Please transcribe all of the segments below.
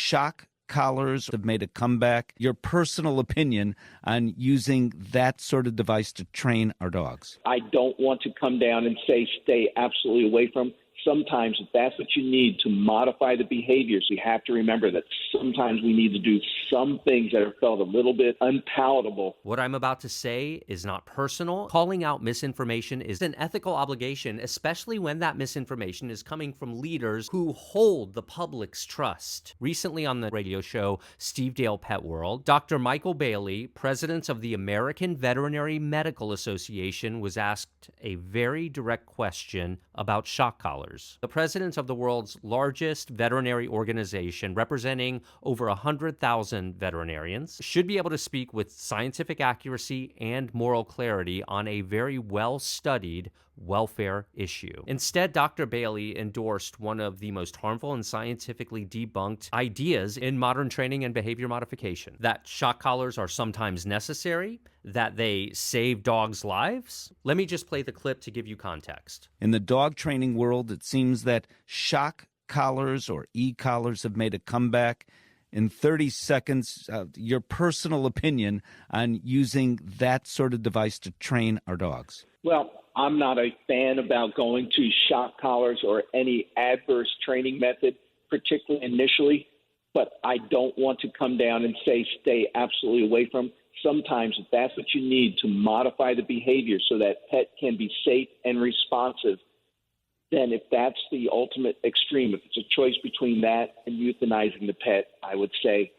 shock collars have made a comeback. Your personal opinion on using that sort of device to train our dogs? I don't want to come down and say stay absolutely away from. Sometimes if that's what you need to modify the behaviors, you have to remember that sometimes we need to do some things that are felt a little bit unpalatable. What I'm about to say is not personal. Calling out misinformation is an ethical obligation, especially when that misinformation is coming from leaders who hold the public's trust. Recently on the radio show Steve Dale Pet World, Dr. Michael Bailey, president of the American Veterinary Medical Association, was asked a very direct question about shock collars. The president of the world's largest veterinary organization, representing over 100,000 veterinarians, should be able to speak with scientific accuracy and moral clarity on a very well-studied welfare issue. Instead, Dr. Bailey endorsed one of the most harmful and scientifically debunked ideas in modern training and behavior modification, that shock collars are sometimes necessary, that they save dogs' lives. Let me just play the clip to give you context. In the dog training world, it seems that shock collars or e-collars have made a comeback. In 30 seconds, your personal opinion on using that sort of device to train our dogs. Well, I'm not a fan about going to shock collars or any adverse training method, particularly initially, but I don't want to come down and say stay absolutely away from. Sometimes if that's what you need to modify the behavior so that pet can be safe and responsive, then if that's the ultimate extreme, if it's a choice between that and euthanizing the pet, I would say,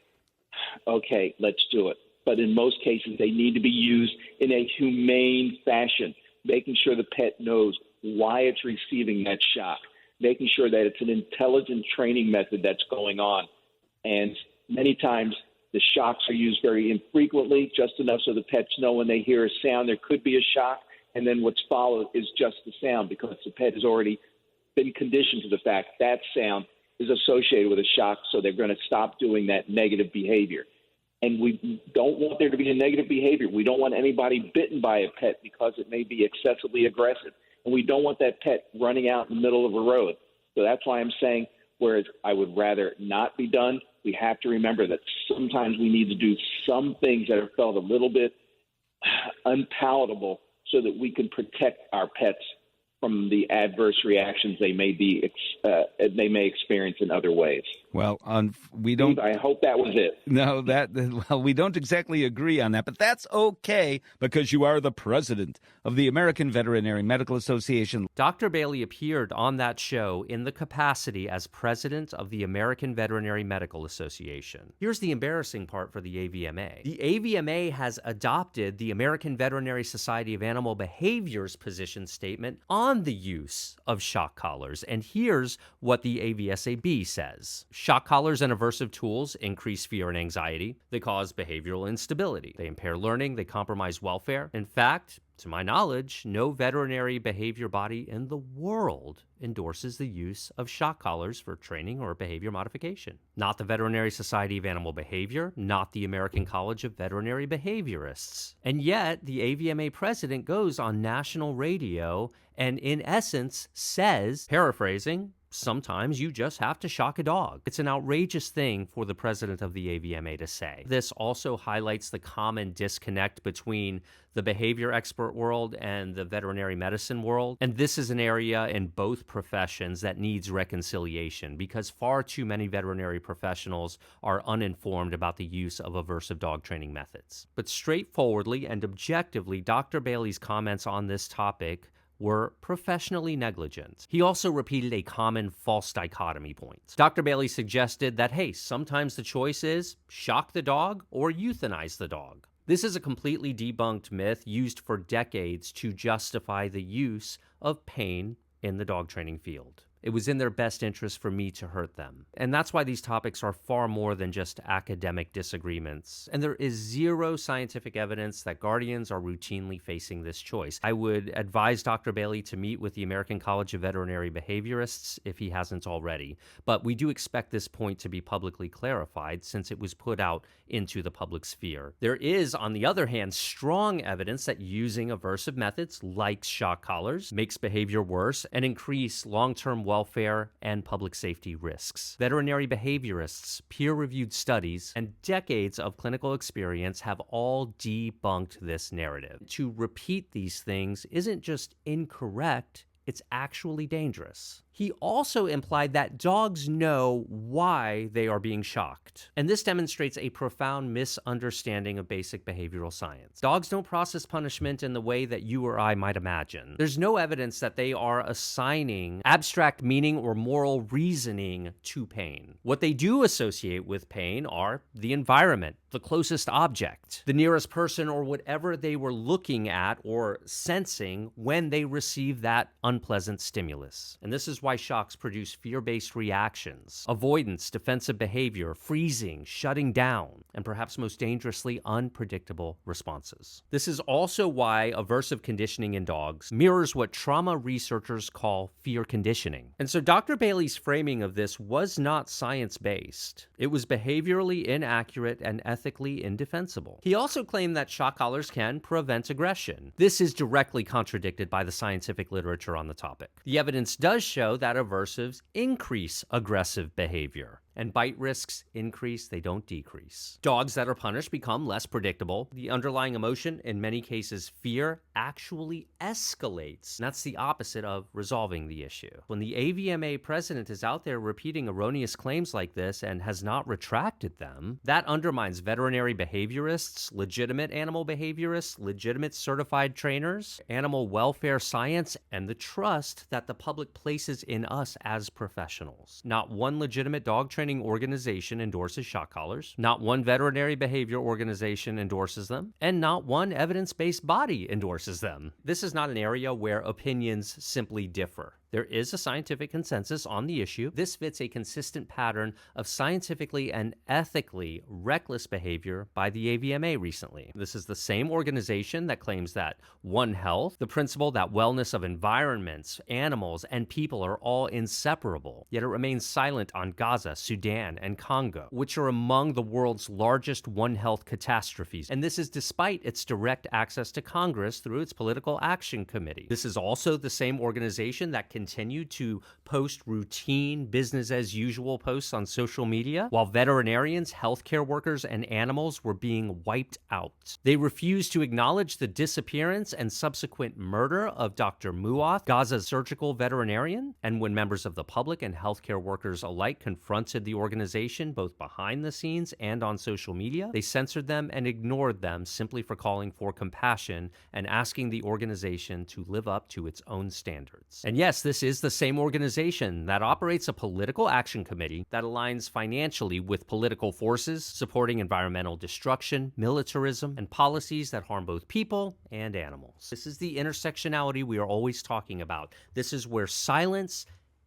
okay, let's do it. But in most cases, they need to be used in a humane fashion, making sure the pet knows why it's receiving that shock, making sure that it's an intelligent training method that's going on. And many times the shocks are used very infrequently, just enough so the pets know when they hear a sound there could be a shock, and then what's followed is just the sound because the pet has already been conditioned to the fact that sound is associated with a shock, so they're going to stop doing that negative behavior. And we don't want there to be a negative behavior. We don't want anybody bitten by a pet because it may be excessively aggressive. And we don't want that pet running out in the middle of a road. So that's why I'm saying, whereas I would rather not be done, we have to remember that sometimes we need to do some things that are felt a little bit unpalatable so that we can protect our pets from the adverse reactions they may experience in other ways. Well, we don't. I hope that was it. No, we don't exactly agree on that, but that's okay because you are the president of the American Veterinary Medical Association. Dr. Bailey appeared on that show in the capacity as president of the American Veterinary Medical Association. Here's the embarrassing part for the AVMA. The AVMA has adopted the American Veterinary Society of Animal Behavior's position statement on the use of shock collars, and here's what the AVSAB says. Shock collars and aversive tools increase fear and anxiety. They cause behavioral instability. They impair learning. They compromise welfare. In fact, to my knowledge, no veterinary behavior body in the world endorses the use of shock collars for training or behavior modification. Not the Veterinary Society of Animal Behavior, not the American College of Veterinary Behaviorists. And yet, the AVMA president goes on national radio and in essence says, paraphrasing, sometimes you just have to shock a dog. It's an outrageous thing for the president of the AVMA to say. This also highlights the common disconnect between the behavior expert world and the veterinary medicine world. And this is an area in both professions that needs reconciliation because far too many veterinary professionals are uninformed about the use of aversive dog training methods. But straightforwardly and objectively, Dr. Bailey's comments on this topic were professionally negligent. He also repeated a common false dichotomy point. Dr. Bailey suggested that, hey, sometimes the choice is shock the dog or euthanize the dog. This is a completely debunked myth used for decades to justify the use of pain in the dog training field. It was in their best interest for me to hurt them. And that's why these topics are far more than just academic disagreements. And there is zero scientific evidence that guardians are routinely facing this choice. I would advise Dr. Bailey to meet with the American College of Veterinary Behaviorists if he hasn't already. But we do expect this point to be publicly clarified since it was put out into the public sphere. There is, on the other hand, strong evidence that using aversive methods like shock collars makes behavior worse and increase long-term welfare and public safety risks. Veterinary behaviorists, peer-reviewed studies, and decades of clinical experience have all debunked this narrative. To repeat these things isn't just incorrect, it's actually dangerous. He also implied that dogs know why they are being shocked. And this demonstrates a profound misunderstanding of basic behavioral science. Dogs don't process punishment in the way that you or I might imagine. There's no evidence that they are assigning abstract meaning or moral reasoning to pain. What they do associate with pain are the environment, the closest object, the nearest person, or whatever they were looking at or sensing when they receive that unpleasant stimulus. And this is why shocks produce fear-based reactions, avoidance, defensive behavior, freezing, shutting down, and perhaps most dangerously, unpredictable responses. This is also why aversive conditioning in dogs mirrors what trauma researchers call fear conditioning. And so Dr. Bailey's framing of this was not science-based. It was behaviorally inaccurate and ethically indefensible. He also claimed that shock collars can prevent aggression. This is directly contradicted by the scientific literature on the topic. The evidence does show that aversives increase aggressive behavior, and bite risks increase, they don't decrease. Dogs that are punished become less predictable. The underlying emotion, in many cases fear, actually escalates. And that's the opposite of resolving the issue. When the AVMA president is out there repeating erroneous claims like this and has not retracted them, that undermines veterinary behaviorists, legitimate animal behaviorists, legitimate certified trainers, animal welfare science, and the trust that the public places in us as professionals. Not one legitimate dog training organization endorses shock collars, not one veterinary behavior organization endorses them, and not one evidence-based body endorses them. This is not an area where opinions simply differ. There is a scientific consensus on the issue. This fits a consistent pattern of scientifically and ethically reckless behavior by the AVMA recently. This is the same organization that claims that One Health, the principle that wellness of environments, animals, and people are all inseparable, yet it remains silent on Gaza, Sudan, and Congo, which are among the world's largest One Health catastrophes. And this is despite its direct access to Congress through its Political Action Committee. This is also the same organization that continued to post routine business-as-usual posts on social media while veterinarians, healthcare workers, and animals were being wiped out. They refused to acknowledge the disappearance and subsequent murder of Dr. Muath, Gaza's surgical veterinarian, and when members of the public and healthcare workers alike confronted the organization both behind the scenes and on social media, they censored them and ignored them simply for calling for compassion and asking the organization to live up to its own standards. And yes, this is the same organization that operates a political action committee that aligns financially with political forces supporting environmental destruction, militarism, and policies that harm both people and animals. This is the intersectionality we are always talking about. This is where silence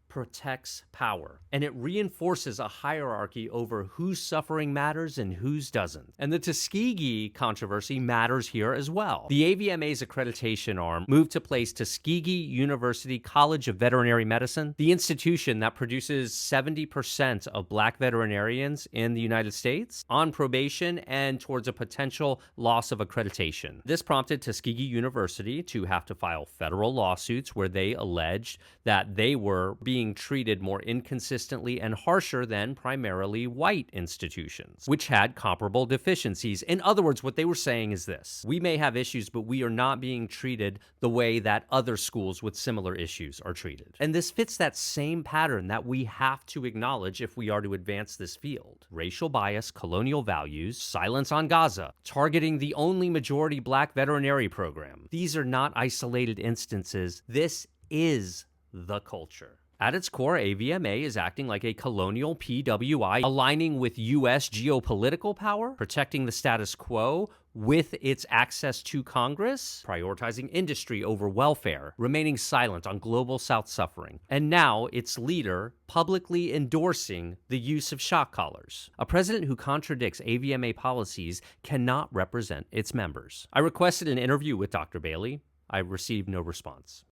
protects power, and it reinforces a hierarchy over whose suffering matters and whose doesn't. And the Tuskegee controversy matters here as well. The AVMA's accreditation arm moved to place Tuskegee University College of Veterinary Medicine, the institution that produces 70% of Black veterinarians in the United States, on probation and towards a potential loss of accreditation. This prompted Tuskegee University to have to file federal lawsuits where they alleged that they were being treated more inconsistently and harsher than primarily white institutions, which had comparable deficiencies. In other words, what they were saying is this: we may have issues, but we are not being treated the way that other schools with similar issues are treated. And this fits that same pattern that we have to acknowledge if we are to advance this field. Racial bias, colonial values, silence on Gaza, targeting the only majority Black veterinary program. These are not isolated instances. This is the culture. At its core, AVMA is acting like a colonial PWI, aligning with U.S. geopolitical power, protecting the status quo with its access to Congress, prioritizing industry over welfare, remaining silent on global South suffering, and now its leader publicly endorsing the use of shock collars. A president who contradicts AVMA policies cannot represent its members. I requested an interview with Dr. Bailey. I received no response.